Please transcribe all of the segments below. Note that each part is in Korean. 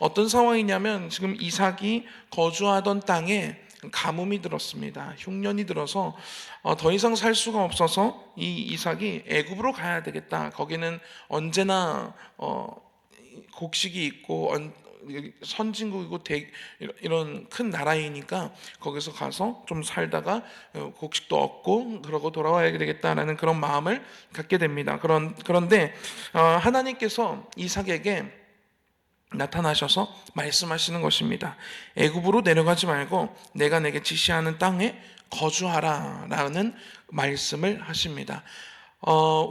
어떤 상황이냐면 지금 이삭이 거주하던 땅에 가뭄이 들었습니다. 흉년이 들어서 더 이상 살 수가 없어서 이 이삭이 애굽으로 가야 되겠다. 거기는 언제나 곡식이 있고 선진국이고 이런 큰 나라이니까 거기서 가서 좀 살다가 곡식도 얻고 그러고 돌아와야 되겠다라는 그런 마음을 갖게 됩니다. 그런데 하나님께서 이삭에게 나타나셔서 말씀하시는 것입니다. 애굽으로 내려가지 말고 내가 내게 지시하는 땅에 거주하라 라는 말씀을 하십니다.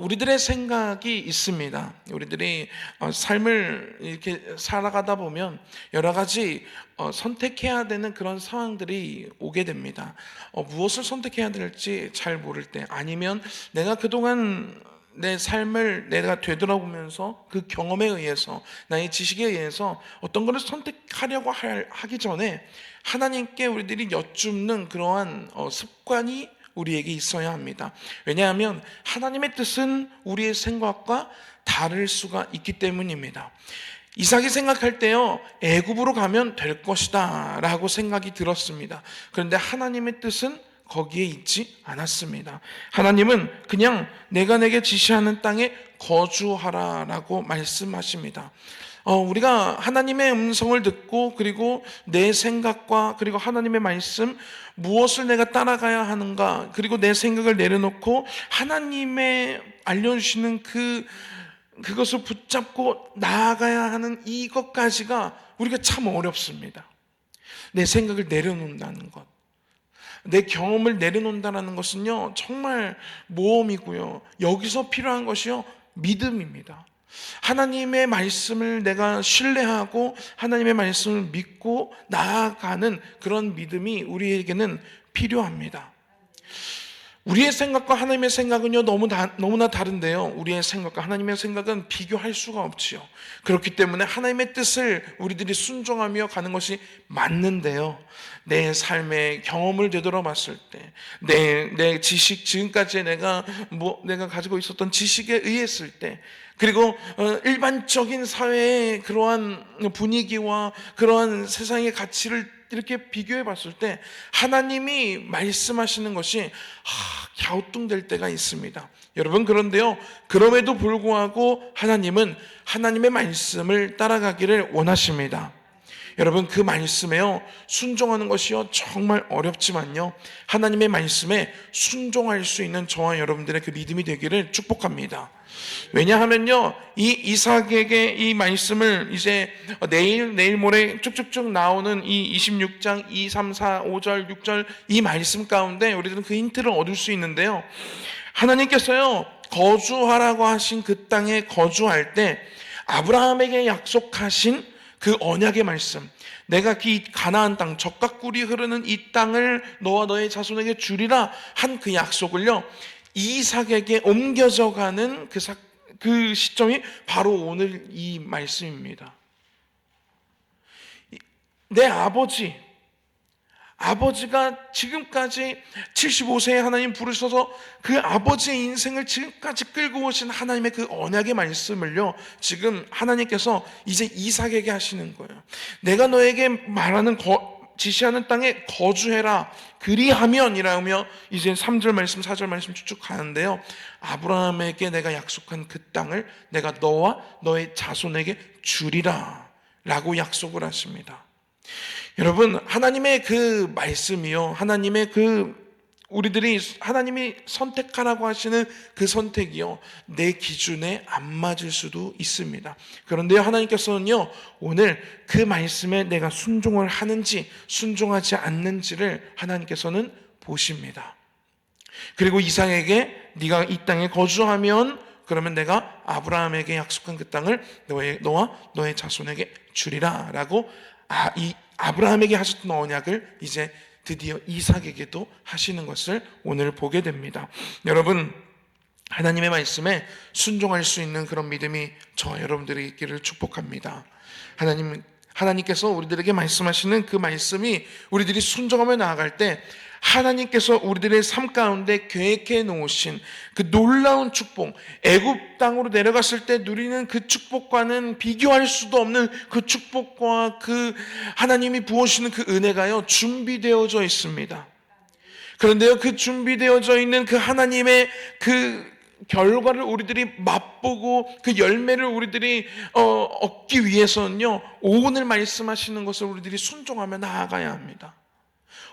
우리들의 생각이 있습니다. 우리들이 삶을 이렇게 살아가다 보면 여러 가지 선택해야 되는 그런 상황들이 오게 됩니다. 무엇을 선택해야 될지 잘 모를 때, 아니면 내가 그동안 내 삶을 내가 되돌아보면서 그 경험에 의해서, 나의 지식에 의해서 어떤 것을 선택하려고 하기 전에 하나님께 우리들이 여쭙는 그러한 습관이 우리에게 있어야 합니다. 왜냐하면 하나님의 뜻은 우리의 생각과 다를 수가 있기 때문입니다. 이삭이 생각할 때요, 애굽으로 가면 될 것이다 라고 생각이 들었습니다. 그런데 하나님의 뜻은 거기에 있지 않았습니다. 하나님은 그냥 내가 내게 지시하는 땅에 거주하라 라고 말씀하십니다. 우리가 하나님의 음성을 듣고, 그리고 내 생각과 그리고 하나님의 말씀, 무엇을 내가 따라가야 하는가, 그리고 내 생각을 내려놓고 하나님의 알려주시는 그것을 붙잡고 나아가야 하는 이것까지가 우리가 참 어렵습니다. 내 생각을 내려놓는다는 것, 내 경험을 내려놓는다는 것은요, 정말 모험이고요. 여기서 필요한 것이요, 믿음입니다. 하나님의 말씀을 내가 신뢰하고 하나님의 말씀을 믿고 나아가는 그런 믿음이 우리에게는 필요합니다. 우리의 생각과 하나님의 생각은요, 너무나 다른데요, 우리의 생각과 하나님의 생각은 비교할 수가 없지요. 그렇기 때문에 하나님의 뜻을 우리들이 순종하며 가는 것이 맞는데요, 내 삶의 경험을 되돌아봤을 때, 내 지식, 지금까지 내가 가지고 있었던 지식에 의했을 때, 그리고 일반적인 사회의 그러한 분위기와 그러한 세상의 가치를 이렇게 비교해 봤을 때 하나님이 말씀하시는 것이 갸우뚱될 때가 있습니다. 여러분, 그런데요, 그럼에도 불구하고 하나님은 하나님의 말씀을 따라가기를 원하십니다. 여러분, 그 말씀에요, 순종하는 것이요, 정말 어렵지만요, 하나님의 말씀에 순종할 수 있는 저와 여러분들의 그 믿음이 되기를 축복합니다. 왜냐하면요, 이 이삭에게 이 말씀을 이제 내일 모레 쭉쭉쭉 나오는 이 26장 2, 3, 4, 5절, 6절 이 말씀 가운데 우리들은 그 힌트를 얻을 수 있는데요, 하나님께서요, 거주하라고 하신 그 땅에 거주할 때 아브라함에게 약속하신 그 언약의 말씀, 내가 이 가나안 땅, 젖과 꿀이 흐르는 이 땅을 너와 너의 자손에게 주리라 한 그 약속을요, 이삭에게 옮겨져 가는 그 시점이 바로 오늘 이 말씀입니다. 내 아버지가 지금까지 75세에 하나님 부르셔서 그 아버지의 인생을 지금까지 끌고 오신 하나님의 그 언약의 말씀을요, 지금 하나님께서 이제 이삭에게 하시는 거예요. 내가 너에게 말하는 지시하는 땅에 거주해라, 그리하면 이라며 이제 3절 말씀 4절 말씀 쭉쭉 가는데요, 아브라함에게 내가 약속한 그 땅을 내가 너와 너의 자손에게 주리라 라고 약속을 하십니다. 여러분, 하나님의 그 말씀이요, 우리들이 하나님이 선택하라고 하시는 그 선택이요, 내 기준에 안 맞을 수도 있습니다. 그런데 하나님께서는요, 오늘 그 말씀에 내가 순종을 하는지 순종하지 않는지를 하나님께서는 보십니다. 그리고 이삭에게 네가 이 땅에 거주하면 그러면 내가 아브라함에게 약속한 그 땅을 너와 너의 자손에게 주리라 라고 이 아브라함에게 하셨던 언약을 이제 드디어 이삭에게도 하시는 것을 오늘 보게 됩니다. 여러분, 하나님의 말씀에 순종할 수 있는 그런 믿음이 저와 여러분들에게 있기를 축복합니다. 하나님께서 우리들에게 말씀하시는 그 말씀이 우리들이 순종하며 나아갈 때 하나님께서 우리들의 삶 가운데 계획해 놓으신 그 놀라운 축복, 애굽 땅으로 내려갔을 때 누리는 그 축복과는 비교할 수도 없는 그 축복과 그 하나님이 부어주시는 그 은혜가요, 준비되어져 있습니다. 그런데요, 그 준비되어져 있는 그 하나님의 그 결과를 우리들이 맛보고 그 열매를 우리들이 얻기 위해서는요, 오늘 말씀하시는 것을 우리들이 순종하며 나아가야 합니다.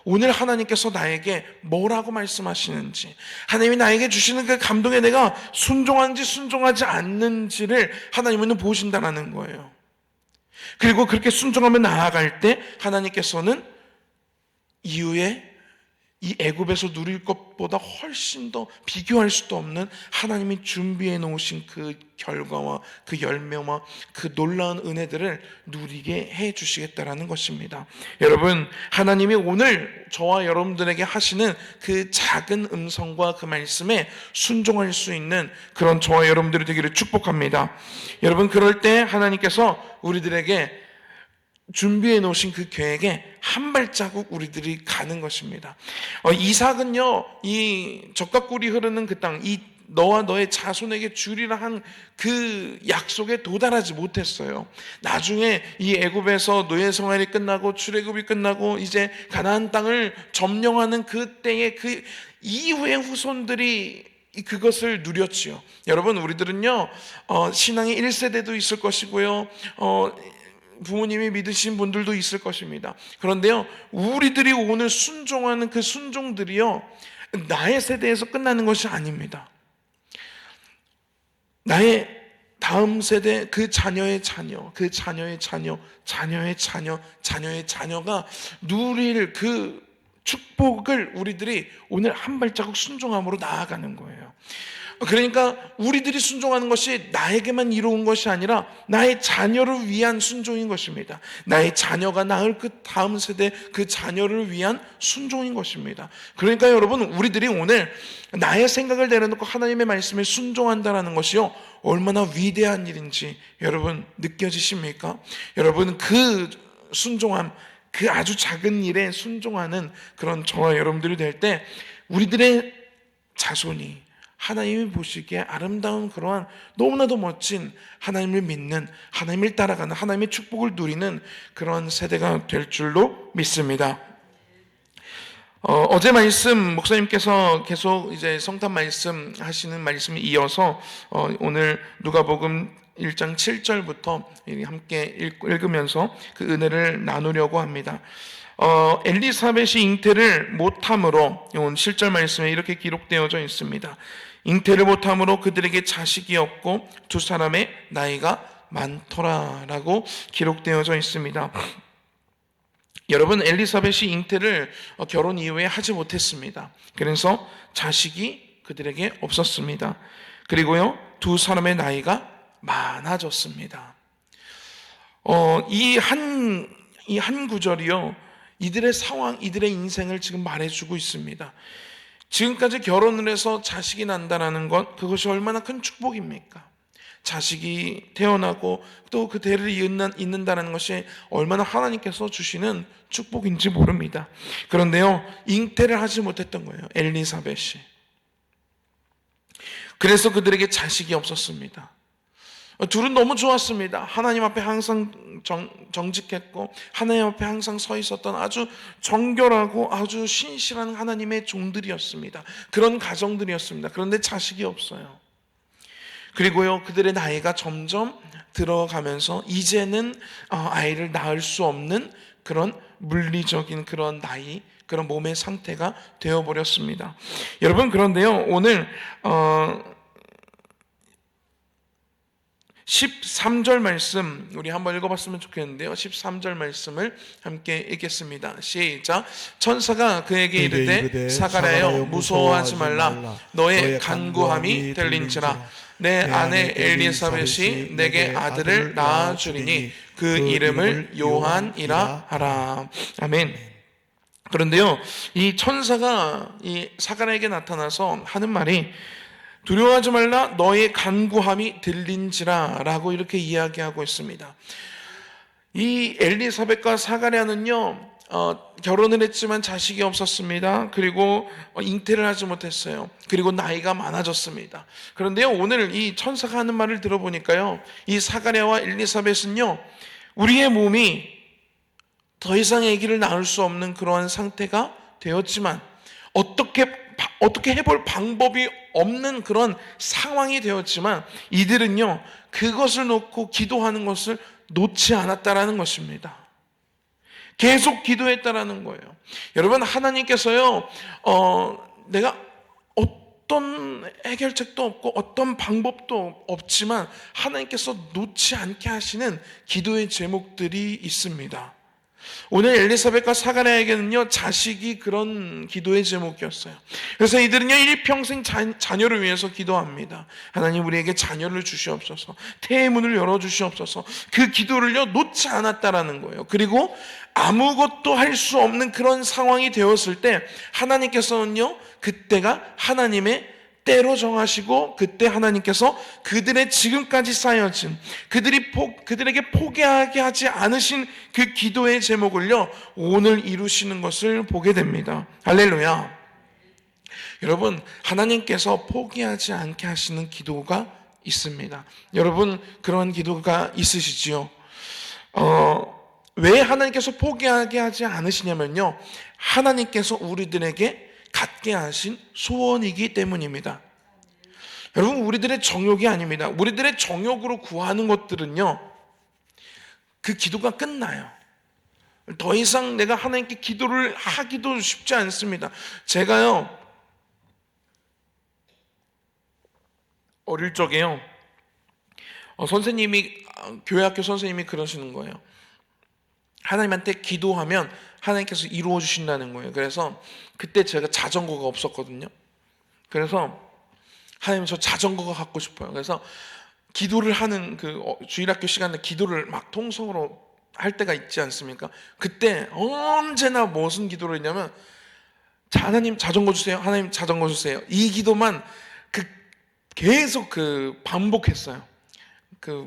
오늘 하나님께서 나에게 뭐라고 말씀하시는지, 하나님이 나에게 주시는 그 감동에 내가 순종하는지 순종하지 않는지를 하나님은 보신다는 거예요. 그리고 그렇게 순종하며 나아갈 때 하나님께서는 이후에 이 애굽에서 누릴 것보다 훨씬 더 비교할 수도 없는 하나님이 준비해 놓으신 그 결과와 그 열매와 그 놀라운 은혜들을 누리게 해 주시겠다라는 것입니다. 여러분, 하나님이 오늘 저와 여러분들에게 하시는 그 작은 음성과 그 말씀에 순종할 수 있는 그런 저와 여러분들이 되기를 축복합니다. 여러분, 그럴 때 하나님께서 우리들에게 준비해 놓으신 그 계획에 한 발자국 우리들이 가는 것입니다. 이삭은요, 이 젖과 꿀이 흐르는 그 땅, 이 너와 너의 자손에게 주리라 한 그 약속에 도달하지 못했어요. 나중에 이 애굽에서 노예 생활이 끝나고 출애굽이 끝나고 이제 가나안 땅을 점령하는 그때의 그 이후의 후손들이 그것을 누렸지요. 여러분, 우리들은요, 신앙의 1세대도 있을 것이고요, 부모님이 믿으신 분들도 있을 것입니다. 그런데요, 우리들이 오늘 순종하는 그 순종들이요, 나의 세대에서 끝나는 것이 아닙니다. 나의 다음 세대, 그 자녀의 자녀, 그 자녀의 자녀, 자녀의 자녀, 자녀의 자녀가 누릴 그 축복을 우리들이 오늘 한 발자국 순종함으로 나아가는 거예요. 그러니까 우리들이 순종하는 것이 나에게만 이루어온 것이 아니라 나의 자녀를 위한 순종인 것입니다. 나의 자녀가 낳을 그 다음 세대, 그 자녀를 위한 순종인 것입니다. 그러니까 여러분, 우리들이 오늘 나의 생각을 내려놓고 하나님의 말씀에 순종한다는 것이요, 얼마나 위대한 일인지 여러분 느껴지십니까? 여러분, 그 순종함, 그 아주 작은 일에 순종하는 그런 저와 여러분들이 될 때 우리들의 자손이 하나님이 보시기에 아름다운 그러한 너무나도 멋진 하나님을 믿는, 하나님을 따라가는, 하나님의 축복을 누리는 그런 세대가 될 줄로 믿습니다. 어제 말씀 목사님께서 계속 이제 성탄 말씀 하시는 말씀에 이어서 오늘 누가복음 1장 7절부터 함께 읽으면서 그 은혜를 나누려고 합니다. 엘리사벳이 잉태를 못함으로, 이건 7절 말씀에 이렇게 기록되어져 있습니다. 잉태를 못함으로 그들에게 자식이 없고 두 사람의 나이가 많더라라고 기록되어져 있습니다. 여러분, 엘리사벳이 잉태를 결혼 이후에 하지 못했습니다. 그래서 자식이 그들에게 없었습니다. 그리고요, 두 사람의 나이가 많아졌습니다. 이 한 구절이요, 이들의 상황, 이들의 인생을 지금 말해주고 있습니다. 지금까지 결혼을 해서 자식이 난다는 것, 그것이 얼마나 큰 축복입니까? 자식이 태어나고 또 그 대를 잇는다는 것이 얼마나 하나님께서 주시는 축복인지 모릅니다. 그런데요, 잉태를 하지 못했던 거예요, 엘리사벳이. 그래서 그들에게 자식이 없었습니다. 둘은 너무 좋았습니다. 하나님 앞에 항상 정직했고 하나님 앞에 항상 서 있었던 아주 정결하고 아주 신실한 하나님의 종들이었습니다. 그런 가정들이었습니다. 그런데 자식이 없어요. 그리고요, 그들의 나이가 점점 들어가면서 이제는 아이를 낳을 수 없는 그런 물리적인 그런 나이, 그런 몸의 상태가 되어버렸습니다. 여러분, 그런데요, 오늘 13절 말씀 우리 한번 읽어봤으면 좋겠는데요. 13절 말씀을 함께 읽겠습니다. 시작. 천사가 그에게 이르되 사가랴여 무서워하지 말라. 너의 간구함이 들린지라. 내 아내 엘리사벳이 내게 아들을 낳아주리니 그 이름을 요한이라 하라. 아멘. 그런데요, 이 천사가 이 사가랴에게 나타나서 하는 말이 두려워하지 말라, 너의 간구함이 들린지라 라고 이렇게 이야기하고 있습니다. 이 엘리사벳과 사가랴는요, 결혼을 했지만 자식이 없었습니다. 그리고 잉태를 하지 못했어요. 그리고 나이가 많아졌습니다. 그런데요, 오늘 이 천사가 하는 말을 들어보니까요, 이 사가랴와 엘리사벳은요, 우리의 몸이 더 이상 아기를 낳을 수 없는 그러한 상태가 되었지만 어떻게 해볼 방법이 없는 그런 상황이 되었지만 이들은요, 그것을 놓고 기도하는 것을 놓지 않았다라는 것입니다. 계속 기도했다라는 거예요. 여러분, 하나님께서요, 내가 어떤 해결책도 없고 어떤 방법도 없지만 하나님께서 놓지 않게 하시는 기도의 제목들이 있습니다. 오늘 엘리사벳과 사가랴에게는요, 자식이 그런 기도의 제목이었어요. 그래서 이들은요, 일평생 자녀를 위해서 기도합니다. 하나님, 우리에게 자녀를 주시옵소서, 태의 문을 열어주시옵소서. 그 기도를요, 놓지 않았다라는 거예요. 그리고 아무것도 할 수 없는 그런 상황이 되었을 때 하나님께서는요, 그때가 하나님의 때로 정하시고 그때 하나님께서 그들의 지금까지 쌓여진 그들에게 포기하게 하지 않으신 그 기도의 제목을요, 오늘 이루시는 것을 보게 됩니다. 할렐루야. 여러분, 하나님께서 포기하지 않게 하시는 기도가 있습니다. 여러분, 그런 기도가 있으시지요? 왜 하나님께서 포기하게 하지 않으시냐면요, 하나님께서 우리들에게 갖게 하신 소원이기 때문입니다. 여러분, 우리들의 정욕이 아닙니다. 우리들의 정욕으로 구하는 것들은요, 그 기도가 끝나요. 더 이상 내가 하나님께 기도를 하기도 쉽지 않습니다. 제가요, 어릴 적에요, 교회학교 선생님이 그러시는 거예요. 하나님한테 기도하면 하나님께서 이루어 주신다는 거예요. 그래서 그때 제가 자전거가 없었거든요. 그래서 하나님, 저 자전거가 갖고 싶어요. 그래서 기도를 하는 그 주일학교 시간에 기도를 막 통성으로 할 때가 있지 않습니까? 그때 언제나 무슨 기도를 했냐면, 하나님 자전거 주세요, 하나님 자전거 주세요, 이 기도만 계속 반복했어요.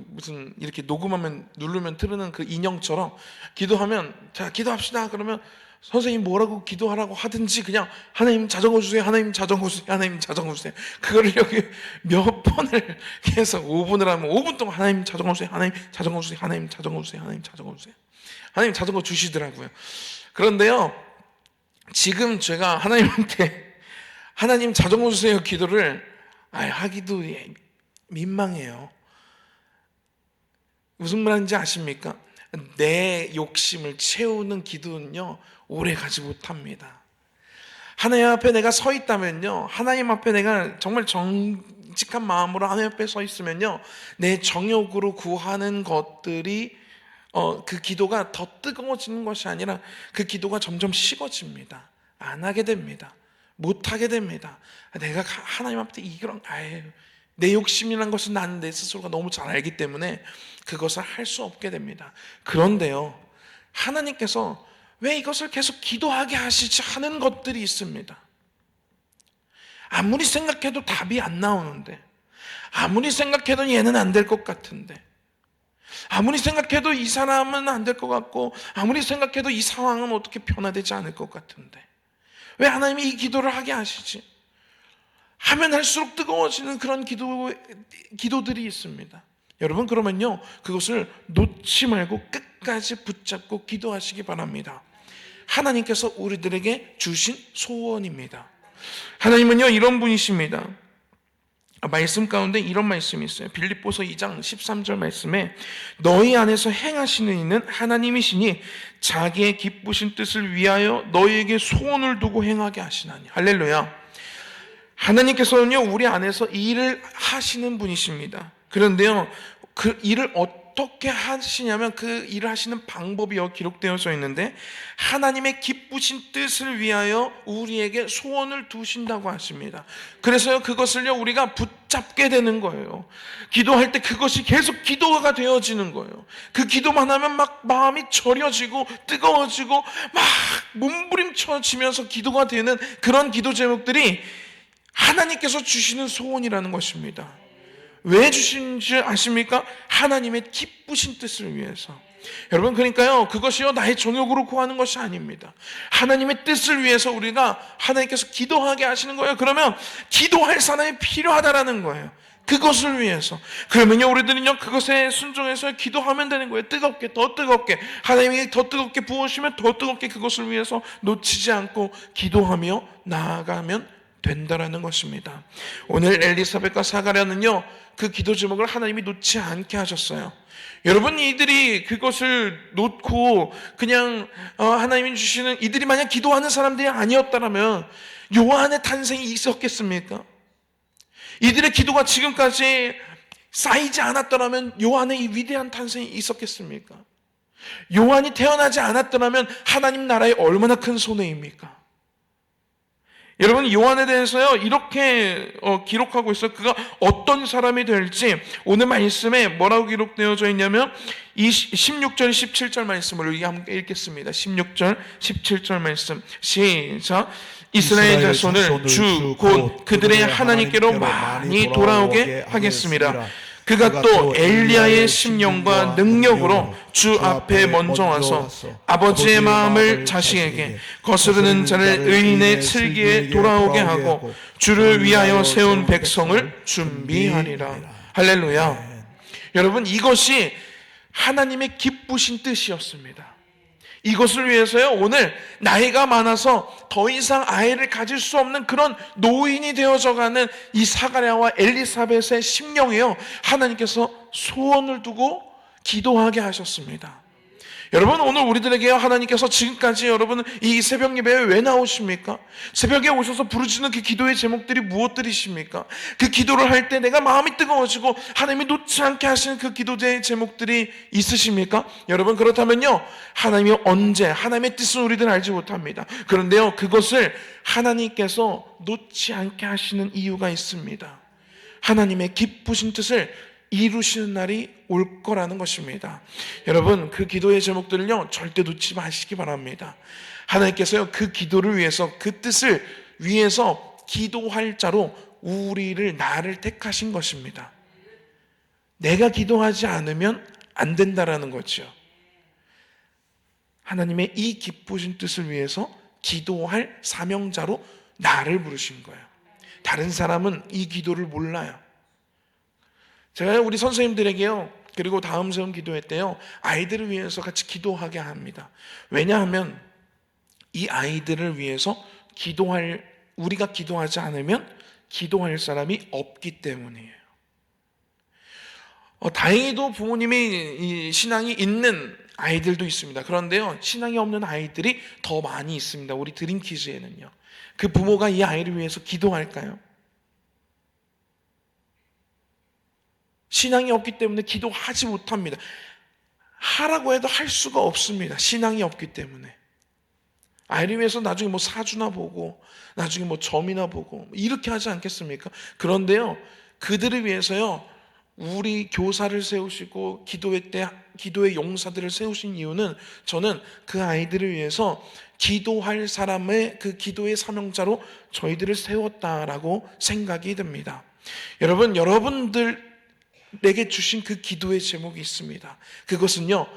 무슨 이렇게 녹음하면 누르면 틀는 그 인형처럼 기도하면, 자 기도합시다 그러면 선생님 뭐라고 기도하라고 하든지 그냥 하나님 자전거 주세요, 하나님 자전거 주세요, 하나님 자전거 주세요. 그거를 여기 몇 번을 계속 5분을 하면 5분 동안 하나님 자전거 주세요, 하나님 자전거 주세요, 하나님 자전거 주세요, 하나님 자전거 주세요. 하나님 자전거 주시더라고요. 그런데요, 지금 제가 하나님한테 하나님 자전거 주세요 기도를 하기도 민망해요. 무슨 말인지 아십니까? 내 욕심을 채우는 기도는요, 오래 가지 못합니다. 하나님 앞에 내가 서 있다면요, 하나님 앞에 내가 정말 정직한 마음으로 하나님 앞에 서 있으면요, 내 정욕으로 구하는 것들이 그 기도가 더 뜨거워지는 것이 아니라 그 기도가 점점 식어집니다. 안 하게 됩니다. 못 하게 됩니다. 내가 하나님 앞에 내 욕심이란 것은 나는 내 스스로가 너무 잘 알기 때문에 그것을 할 수 없게 됩니다. 그런데요, 하나님께서 왜 이것을 계속 기도하게 하시지 하는 것들이 있습니다. 아무리 생각해도 답이 안 나오는데, 아무리 생각해도 얘는 안 될 것 같은데, 아무리 생각해도 이 사람은 안 될 것 같고, 아무리 생각해도 이 상황은 어떻게 변화되지 않을 것 같은데 왜 하나님이 이 기도를 하게 하시지? 하면 할수록 뜨거워지는 그런 기도들이 있습니다. 여러분, 그러면요, 그것을 놓지 말고 끝까지 붙잡고 기도하시기 바랍니다. 하나님께서 우리들에게 주신 소원입니다. 하나님은요, 이런 분이십니다. 말씀 가운데 이런 말씀이 있어요. 빌립보서 2장 13절 말씀에, 너희 안에서 행하시는 이는 하나님이시니 자기의 기쁘신 뜻을 위하여 너희에게 소원을 두고 행하게 하시나니. 할렐루야. 하나님께서는요, 우리 안에서 일을 하시는 분이십니다. 그런데요, 그 일을 어떻게 하시냐면 그 일을 하시는 방법이 여기 기록되어져 있는데, 하나님의 기쁘신 뜻을 위하여 우리에게 소원을 두신다고 하십니다. 그래서요, 그것을요, 우리가 붙잡게 되는 거예요. 기도할 때 그것이 계속 기도가 되어지는 거예요. 그 기도만 하면 막 마음이 절여지고 뜨거워지고 막 몸부림쳐지면서 기도가 되는 그런 기도 제목들이 하나님께서 주시는 소원이라는 것입니다. 왜 주신지 아십니까? 하나님의 기쁘신 뜻을 위해서. 여러분, 그러니까요, 그것이요 나의 정욕으로 구하는 것이 아닙니다. 하나님의 뜻을 위해서 우리가 하나님께서 기도하게 하시는 거예요. 그러면 기도할 사람이 필요하다라는 거예요. 그것을 위해서. 그러면요, 우리들은요 그것에 순종해서 기도하면 되는 거예요. 뜨겁게, 더 뜨겁게, 하나님이 더 뜨겁게 부으시면 더 뜨겁게 그것을 위해서 놓치지 않고 기도하며 나아가면 된다라는 것입니다. 오늘 엘리사벳과 사가랴는요 그 기도 제목을 하나님이 놓지 않게 하셨어요. 여러분, 이들이 그것을 놓고 그냥 하나님이 주시는, 이들이 만약 기도하는 사람들이 아니었다면 요한의 탄생이 있었겠습니까? 이들의 기도가 지금까지 쌓이지 않았더라면 요한의 이 위대한 탄생이 있었겠습니까? 요한이 태어나지 않았더라면 하나님 나라에 얼마나 큰 손해입니까? 여러분, 요한에 대해서요 이렇게 기록하고 있어요. 그가 어떤 사람이 될지 오늘 말씀에 뭐라고 기록되어져 있냐면 이 16절 17절 말씀을 우리 함께 읽겠습니다. 16절 17절 말씀 시작. 이스라엘 자손을 주 곧 그들의 하나님께로 많이 돌아오게 하겠습니다. 그가 또 엘리야의 심령과 능력으로 주 앞에 먼저 와서 아버지의 마음을 자식에게, 거스르는 자를 의인의 칠기에 돌아오게 하고 주를 위하여 세운 백성을 준비하리라. 할렐루야. 여러분, 이것이 하나님의 기쁘신 뜻이었습니다. 이것을 위해서요 오늘 나이가 많아서 더 이상 아이를 가질 수 없는 그런 노인이 되어져가는 이 사가랴와 엘리사벳의 심령이요 하나님께서 소원을 두고 기도하게 하셨습니다. 여러분, 오늘 우리들에게요 하나님께서 지금까지 여러분 이 새벽 예배에 왜 나오십니까? 새벽에 오셔서 부르짖는 그 기도의 제목들이 무엇들이십니까? 그 기도를 할 때 내가 마음이 뜨거워지고 하나님이 놓지 않게 하시는 그 기도의 제목들이 있으십니까? 여러분, 그렇다면요 하나님이 언제, 하나님의 뜻은 우리들은 알지 못합니다. 그런데요 그것을 하나님께서 놓지 않게 하시는 이유가 있습니다. 하나님의 기쁘신 뜻을 이루시는 날이 올 거라는 것입니다. 여러분, 그 기도의 제목들을요 절대 놓지 마시기 바랍니다. 하나님께서요 그 기도를 위해서, 그 뜻을 위해서 기도할 자로 나를 택하신 것입니다. 내가 기도하지 않으면 안 된다라는 거죠. 하나님의 이 기쁘신 뜻을 위해서 기도할 사명자로 나를 부르신 거예요. 다른 사람은 이 기도를 몰라요. 제가 우리 선생님들에게요 그리고 다음 세움 기도회 때요 아이들을 위해서 같이 기도하게 합니다. 왜냐하면 이 아이들을 위해서 우리가 기도하지 않으면 기도할 사람이 없기 때문이에요. 다행히도 부모님이 이 신앙이 있는 아이들도 있습니다. 그런데요 신앙이 없는 아이들이 더 많이 있습니다. 우리 드림키즈에는요. 그 부모가 이 아이를 위해서 기도할까요? 신앙이 없기 때문에 기도하지 못합니다. 하라고 해도 할 수가 없습니다. 신앙이 없기 때문에. 아이를 위해서 나중에 뭐 사주나 보고 나중에 뭐 점이나 보고 이렇게 하지 않겠습니까? 그런데요 그들을 위해서요 우리 교사를 세우시고 기도의 용사들을 세우신 이유는 저는 그 아이들을 위해서 기도할 사람의 그 기도의 사명자로 저희들을 세웠다라고 생각이 듭니다. 여러분들 내게 주신 그 기도의 제목이 있습니다. 그것은요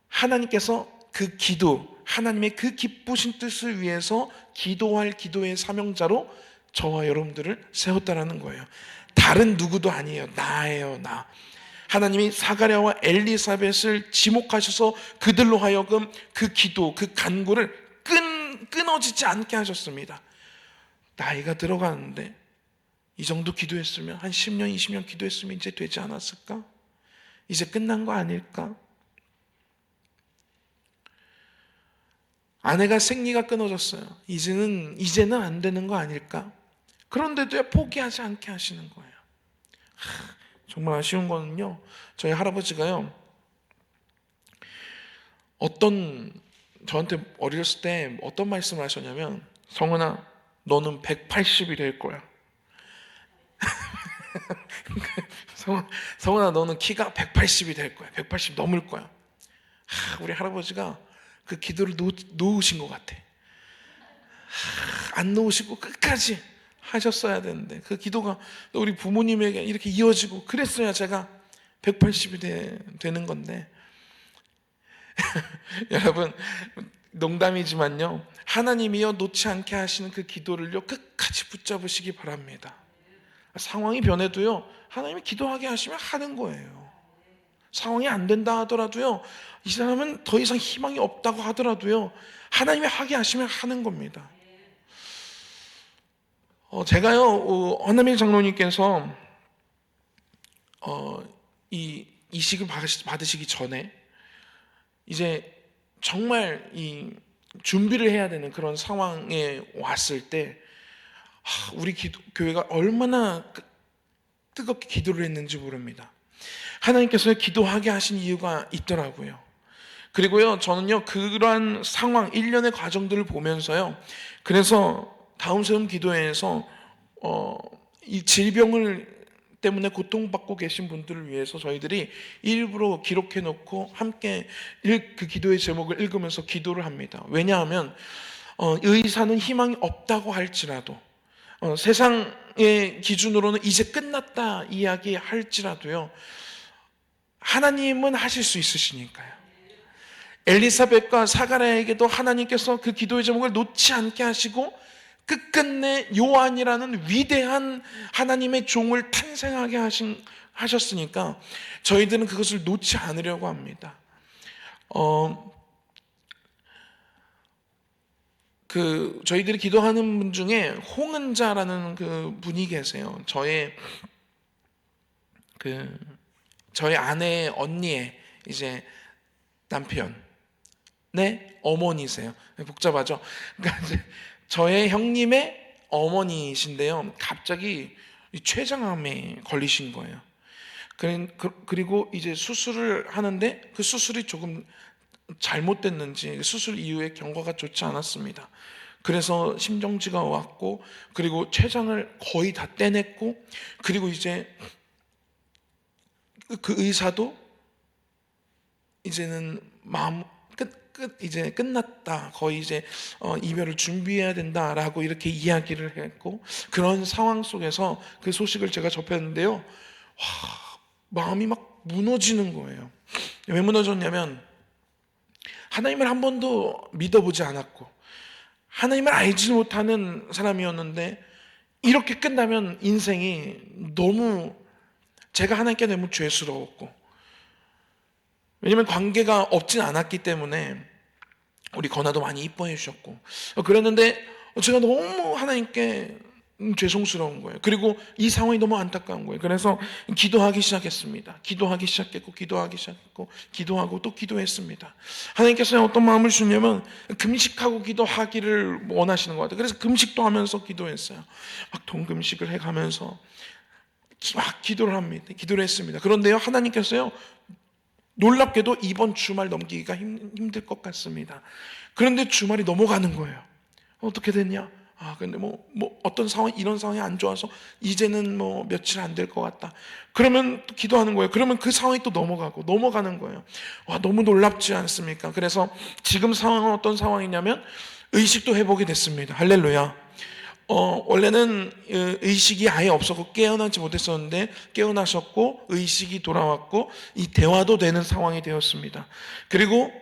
하나님께서 그 기도, 하나님의 그 기쁘신 뜻을 위해서 기도할 기도의 사명자로 저와 여러분들을 세웠다라는 거예요. 다른 누구도 아니에요. 나예요, 나. 하나님이 사가랴와 엘리사벳을 지목하셔서 그들로 하여금 그 기도, 그 간구를 끊어지지 않게 하셨습니다. 나이가 들어가는데 이 정도 기도했으면 한 10년, 20년 기도했으면 이제 되지 않았을까? 이제 끝난 거 아닐까? 아내가 생리가 끊어졌어요. 이제는 안 되는 거 아닐까? 그런데도 포기하지 않게 하시는 거예요. 정말 아쉬운 거는요. 저희 할아버지가요. 저한테 어렸을 때 어떤 말씀을 하셨냐면 성은아 너는 180이 될 거야. 성은아 너는 키가 180이 될 거야. 180 넘을 거야. 우리 할아버지가 그 기도를 놓으신 것 같아. 안 놓으시고 끝까지 하셨어야 되는데 그 기도가 우리 부모님에게 이렇게 이어지고 그랬어야 제가 180이 되는 건데 여러분, 농담이지만요, 하나님이요 놓지 않게 하시는 그 기도를요 끝까지 붙잡으시기 바랍니다. 상황이 변해도요 하나님이 기도하게 하시면 하는 거예요. 상황이 안 된다 하더라도요, 이 사람은 더 이상 희망이 없다고 하더라도요 하나님이 하게 하시면 하는 겁니다. 제가요, 허남일 장로님께서 이 이식을 받으시기 전에 이제 정말 이 준비를 해야 되는 그런 상황에 왔을 때 우리 교회가 얼마나 뜨겁게 기도를 했는지 모릅니다. 하나님께서 기도하게 하신 이유가 있더라고요. 그리고요, 저는요 그러한 상황, 일련의 과정들을 보면서요, 그래서 다음 세움 기도회에서 이 질병을 때문에 고통받고 계신 분들을 위해서 저희들이 일부러 기록해 놓고 함께 그 기도의 제목을 읽으면서 기도를 합니다. 왜냐하면 의사는 희망이 없다고 할지라도, 세상의 기준으로는 이제 끝났다 이야기할지라도요, 하나님은 하실 수 있으시니까요. 엘리사벳과 사가랴에게도 하나님께서 그 기도의 제목을 놓지 않게 하시고 끝끝내 요한이라는 위대한 하나님의 종을 탄생하게 하셨으니까 저희들은 그것을 놓지 않으려고 합니다. 저희들이 기도하는 분 중에 홍은자라는 그 분이 계세요. 저희 아내의 언니의 이제 남편의 어머니세요. 복잡하죠? 그러니까 이제 저의 형님의 어머니신데요, 갑자기 췌장암에 걸리신 거예요. 그리고 이제 수술을 하는데 그 수술이 조금 잘못됐는지 수술 이후에 경과가 좋지 않았습니다. 그래서 심정지가 왔고, 그리고 췌장을 거의 다 떼냈고, 그리고 이제 그 의사도 이제는 이제 끝났다, 거의 이제 이별을 준비해야 된다라고 이렇게 이야기를 했고, 그런 상황 속에서 그 소식을 제가 접했는데요, 마음이 막 무너지는 거예요. 왜 무너졌냐면, 하나님을 한 번도 믿어보지 않았고 하나님을 알지 못하는 사람이었는데, 이렇게 끝나면 인생이 너무, 제가 하나님께 너무 죄스러웠고, 왜냐면 관계가 없진 않았기 때문에 우리 건아도 많이 이뻐해 주셨고 그랬는데, 제가 너무 하나님께 죄송스러운 거예요. 그리고 이 상황이 너무 안타까운 거예요. 그래서 기도하기 시작했습니다. 기도하기 시작했고 기도하고 또 기도했습니다. 하나님께서 어떤 마음을 주냐면 금식하고 기도하기를 원하시는 것 같아요. 그래서 금식도 하면서 기도했어요. 막 동금식을 해가면서 막 기도를 합니다. 기도를 했습니다. 그런데요, 하나님께서요 놀랍게도 이번 주말 넘기기가 힘들 것 같습니다. 그런데 주말이 넘어가는 거예요. 어떻게 됐냐? 근데 어떤 상황, 이런 상황이 안 좋아서 이제는 며칠 안 될 것 같다. 그러면 또 기도하는 거예요. 그러면 그 상황이 또 넘어가는 거예요. 너무 놀랍지 않습니까? 그래서 지금 상황은 어떤 상황이냐면 의식도 회복이 됐습니다. 할렐루야. 원래는 의식이 아예 없었고 깨어나지 못했었는데 깨어나셨고 의식이 돌아왔고 이 대화도 되는 상황이 되었습니다. 그리고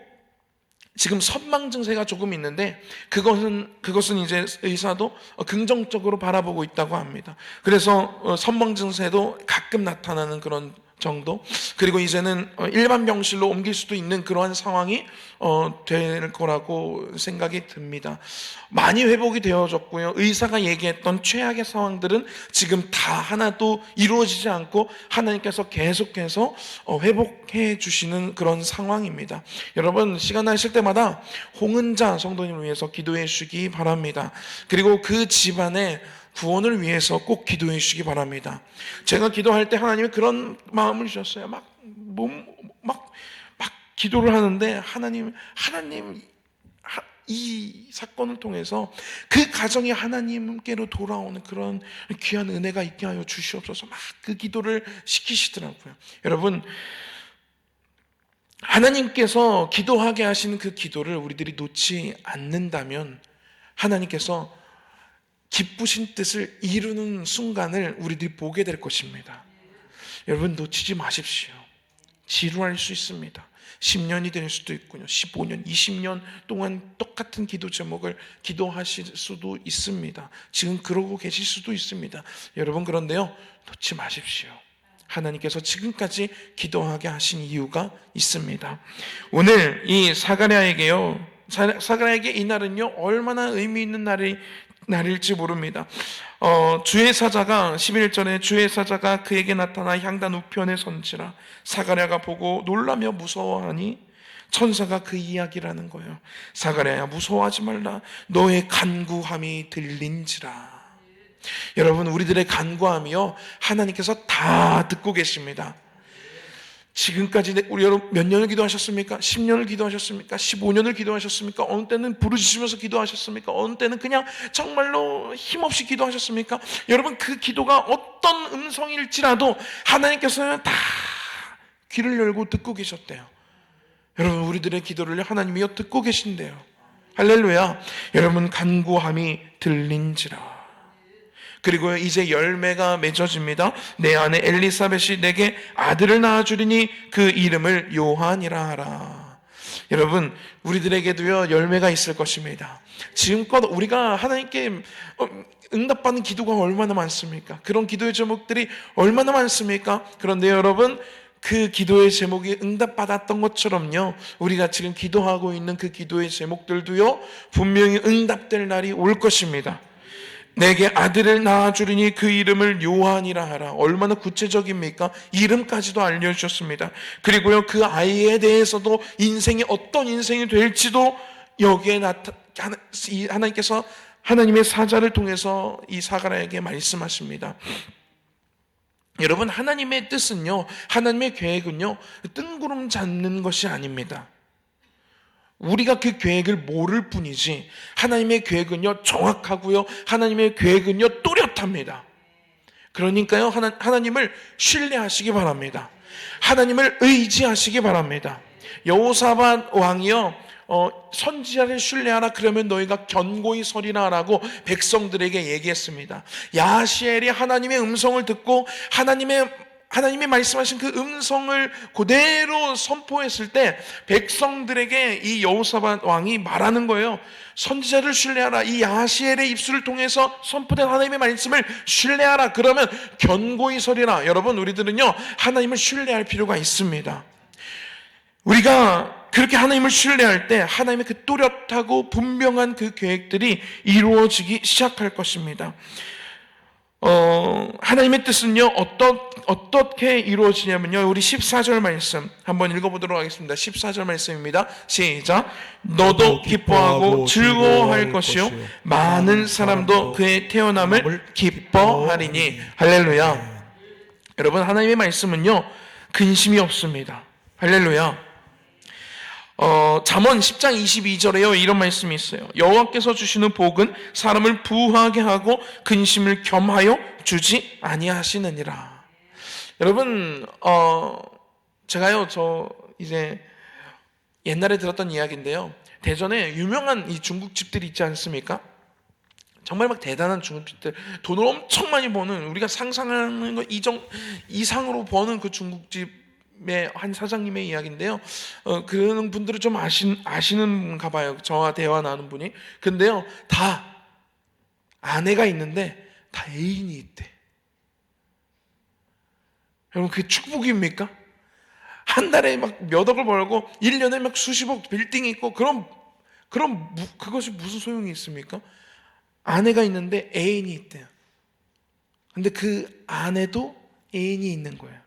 지금 선망 증세가 조금 있는데 그것은 이제 의사도 긍정적으로 바라보고 있다고 합니다. 그래서 선망 증세도 가끔 나타나는 그런 정도, 그리고 이제는 일반 병실로 옮길 수도 있는 그러한 상황이 될 거라고 생각이 듭니다. 많이 회복이 되어졌고요, 의사가 얘기했던 최악의 상황들은 지금 다 하나도 이루어지지 않고 하나님께서 계속해서 회복해 주시는 그런 상황입니다. 여러분, 시간 나실 때마다 홍은자 성도님을 위해서 기도해 주시기 바랍니다. 그리고 그 집안의 구원을 위해서 꼭 기도해 주시기 바랍니다. 제가 기도할 때 하나님이 그런 마음을 주셨어요. 막 기도를 하는데 하나님 이 사건을 통해서 그 가정이 하나님께로 돌아오는 그런 귀한 은혜가 있게 하여 주시옵소서. 막 그 기도를 시키시더라고요. 여러분, 하나님께서 기도하게 하시는 그 기도를 우리들이 놓지 않는다면 하나님께서 기쁘신 뜻을 이루는 순간을 우리들이 보게 될 것입니다. 여러분, 놓치지 마십시오. 지루할 수 있습니다. 10년이 될 수도 있고요. 15년, 20년 동안 똑같은 기도 제목을 기도하실 수도 있습니다. 지금 그러고 계실 수도 있습니다. 여러분, 그런데요, 놓지 마십시오. 하나님께서 지금까지 기도하게 하신 이유가 있습니다. 오늘 이 사가랴에게 이 날은요, 얼마나 의미 있는 날일지 모릅니다. 주의 사자가 11절에 주의 사자가 그에게 나타나 향단 우편에 선지라. 사가랴가 보고 놀라며 무서워하니 천사가 그 이야기라는 거예요. 사가랴야, 무서워하지 말라. 너의 간구함이 들린지라. 여러분, 우리들의 간구함이요, 하나님께서 다 듣고 계십니다. 지금까지 우리 여러분 몇 년을 기도하셨습니까? 10년을 기도하셨습니까? 15년을 기도하셨습니까? 어느 때는 부르짖으면서 기도하셨습니까? 어느 때는 그냥 정말로 힘없이 기도하셨습니까? 여러분, 그 기도가 어떤 음성일지라도 하나님께서는 다 귀를 열고 듣고 계셨대요. 여러분, 우리들의 기도를 하나님이요 듣고 계신대요. 할렐루야. 여러분, 간구함이 들린지라. 그리고 이제 열매가 맺어집니다. 내 아내 엘리사벳이 내게 아들을 낳아주리니 그 이름을 요한이라 하라. 여러분, 우리들에게도요 열매가 있을 것입니다. 지금껏 우리가 하나님께 응답받는 기도가 얼마나 많습니까? 그런 기도의 제목들이 얼마나 많습니까? 그런데 여러분, 그 기도의 제목이 응답받았던 것처럼요, 우리가 지금 기도하고 있는 그 기도의 제목들도요 분명히 응답될 날이 올 것입니다. 내게 아들을 낳아주리니 그 이름을 요한이라 하라. 얼마나 구체적입니까? 이름까지도 알려주셨습니다. 그리고요, 그 아이에 대해서도 인생이 어떤 인생이 될지도 여기에 하나님께서 하나님의 사자를 통해서 이 사가랴에게 말씀하십니다. 여러분, 하나님의 뜻은요, 하나님의 계획은요, 뜬구름 잡는 것이 아닙니다. 우리가 그 계획을 모를 뿐이지 하나님의 계획은요 정확하고요, 하나님의 계획은요 또렷합니다. 그러니까요, 하나님을 신뢰하시기 바랍니다. 하나님을 의지하시기 바랍니다. 여호사밧 왕이요 선지자를 신뢰하라, 그러면 너희가 견고히 서리라 라고 백성들에게 얘기했습니다. 야하시엘이 하나님의 음성을 듣고 하나님이 말씀하신 그 음성을 그대로 선포했을 때 백성들에게 이 여호사밧 왕이 말하는 거예요. 선지자를 신뢰하라. 이 야하시엘의 입술을 통해서 선포된 하나님의 말씀을 신뢰하라. 그러면 견고히 서리라. 여러분, 우리들은요 하나님을 신뢰할 필요가 있습니다. 우리가 그렇게 하나님을 신뢰할 때 하나님의 그 또렷하고 분명한 그 계획들이 이루어지기 시작할 것입니다. 하나님의 뜻은요 어떻게 이루어지냐면요, 우리 14절 말씀 한번 읽어보도록 하겠습니다. 14절 말씀입니다. 시작. 너도 기뻐하고 즐거워할 것이요 많은 사람도 그의 태어남을 기뻐하리니. 할렐루야. 여러분, 하나님의 말씀은요 근심이 없습니다. 할렐루야. 잠언 10장 22절에요 이런 말씀이 있어요. 여호와께서 주시는 복은 사람을 부하게 하고 근심을 겸하여 주지 아니하시느니라. 여러분, 제가요 이제 옛날에 들었던 이야기인데요, 대전에 유명한 이 중국집들이 있지 않습니까? 정말 막 대단한 중국집들, 돈을 엄청 많이 버는, 우리가 상상하는 것 이상으로 버는 그 중국집 한 사장님의 이야기인데요. 그런 분들은 좀 아시는가 봐요. 저와 대화 나눈 분이. 근데요, 다 아내가 있는데 다 애인이 있대. 여러분, 그게 축복입니까? 한 달에 막 몇 억을 벌고 1년에 막 수십억 빌딩이 있고, 그럼 그것이 무슨 소용이 있습니까? 아내가 있는데 애인이 있대요. 근데 그 아내도 애인이 있는 거예요.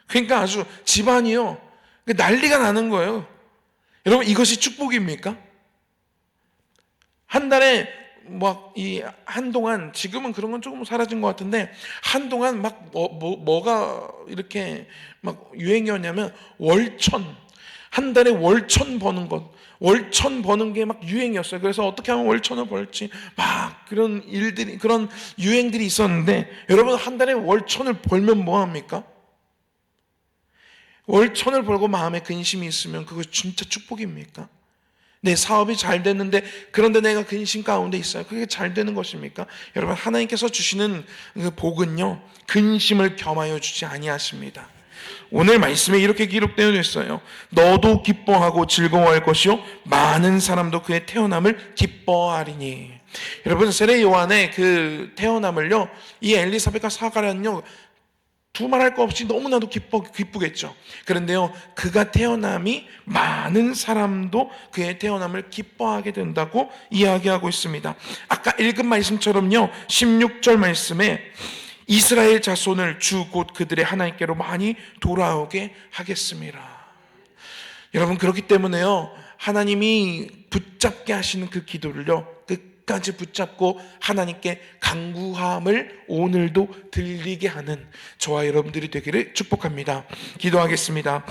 그러니까 아주 집안이요 난리가 나는 거예요. 여러분, 이것이 축복입니까? 한 달에 막 한동안, 지금은 그런 건 조금 사라진 것 같은데, 한동안 막 뭐가 이렇게 막 유행이었냐면 월천, 한 달에 월천 버는 것, 월천 버는 게 막 유행이었어요. 그래서 어떻게 하면 월천을 벌지 막 그런 일들이, 그런 유행들이 있었는데, 여러분, 한 달에 월천을 벌면 뭐 합니까? 월천을 벌고 마음에 근심이 있으면 그거 진짜 축복입니까? 내 사업이 잘 됐는데 그런데 내가 근심 가운데 있어요. 그게 잘 되는 것입니까? 여러분, 하나님께서 주시는 그 복은요 근심을 겸하여 주지 아니하십니다. 오늘 말씀에 이렇게 기록되어 있어요. 너도 기뻐하고 즐거워할 것이요 많은 사람도 그의 태어남을 기뻐하리니. 여러분, 세례 요한의 그 태어남을요, 이 엘리사벳과 사가랴는요 두말할 거 없이 너무나도 기쁘겠죠. 그런데요, 그가 태어남이 많은 사람도 그의 태어남을 기뻐하게 된다고 이야기하고 있습니다. 아까 읽은 말씀처럼요, 16절 말씀에 이스라엘 자손을 주 곧 그들의 하나님께로 많이 돌아오게 하겠습니다. 여러분, 그렇기 때문에요, 하나님이 붙잡게 하시는 그 기도를요 끝까지 붙잡고 하나님께 간구함을 오늘도 들리게 하는 저와 여러분들이 되기를 축복합니다. 기도하겠습니다.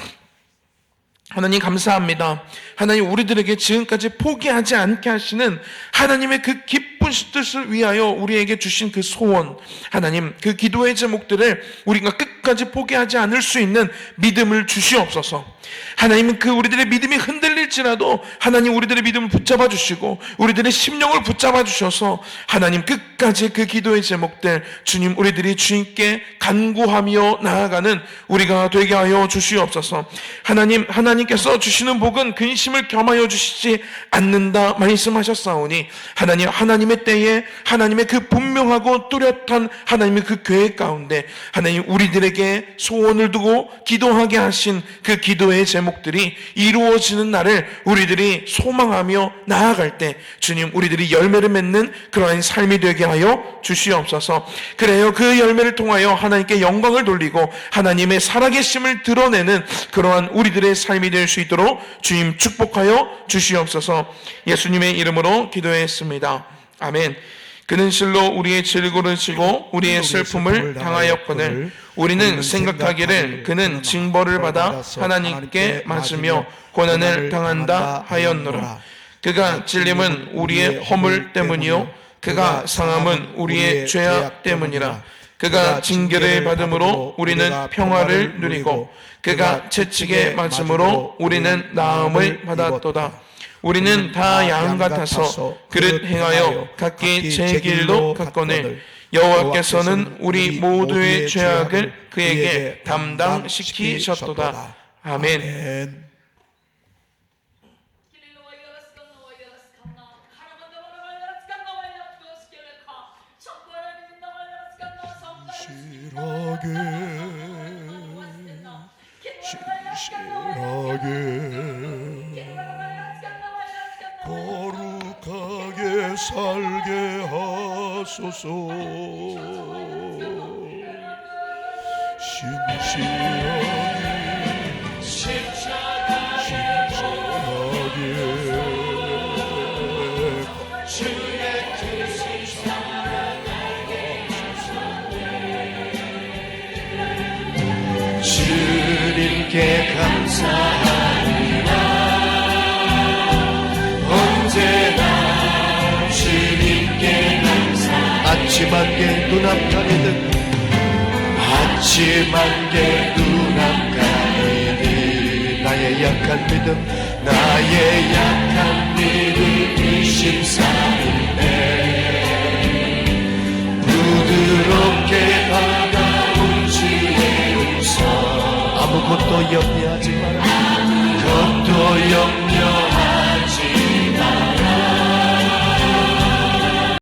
하나님, 감사합니다. 하나님, 우리들에게 지금까지 포기하지 않게 하시는 하나님의 그 기쁜 뜻을 위하여 우리에게 주신 그 소원, 하나님, 그 기도의 제목들을 우리가 끝까지 포기하지 않을 수 있는 믿음을 주시옵소서. 하나님은 그 우리들의 믿음이 흔들릴지라도 하나님, 우리들의 믿음을 붙잡아 주시고 우리들의 심령을 붙잡아 주셔서 하나님, 끝까지 그 기도의 제목들 주님, 우리들이 주님께 간구하며 나아가는 우리가 되게 하여 주시옵소서. 하나님께서 주시는 복은 근심을 겸하여 주시지 않는다 말씀하셨사오니 하나님, 하나님의 때에 하나님의 그 분명하고 뚜렷한 하나님의 그 계획 가운데 하나님, 우리들에게 소원을 두고 기도하게 하신 그 기도의 제목들이 이루어지는 날을 우리들이 소망하며 나아갈 때 주님, 우리들이 열매를 맺는 그러한 삶이 되게 하여 주시옵소서. 그래요, 그 열매를 통하여 하나님께 영광을 돌리고 하나님의 살아계심을 드러내는 그러한 우리들의 삶이 될 수 있도록 주님 축복하여 주시옵소서. 예수님의 이름으로 기도했습니다. 아멘. 그는 실로 우리의 질고를 지고 우리의 슬픔을 당하였거늘 우리는 생각하기를 그는 징벌을 받아 하나님께 맞으며 고난을 당한다 하였노라. 그가 찔림은 우리의 허물 때문이요 그가 상함은 우리의 죄악 때문이라. 그가 징계를 받음으로 우리는 평화를 누리고 그가 채찍에 맞음으로 우리는 나음을 받았도다. 우리는 다 양 같아서 그릇 행하여 각기 제 길로 갔거늘 여호와께서는 우리 모두의 죄악을 그에게 담당시키셨도다. 아멘. 거룩하게 살게 하소서. 주님께 감사하리라. 언제나 주님께 감사. 아침 안개 눈앞가리듯 아침 안개 눈앞가리듯 나의 약한 믿음 나의 약한 믿음 의심사는데 부드럽게 다가온 주의 음성 아무것도 염려하지 마라. 아무것도 염려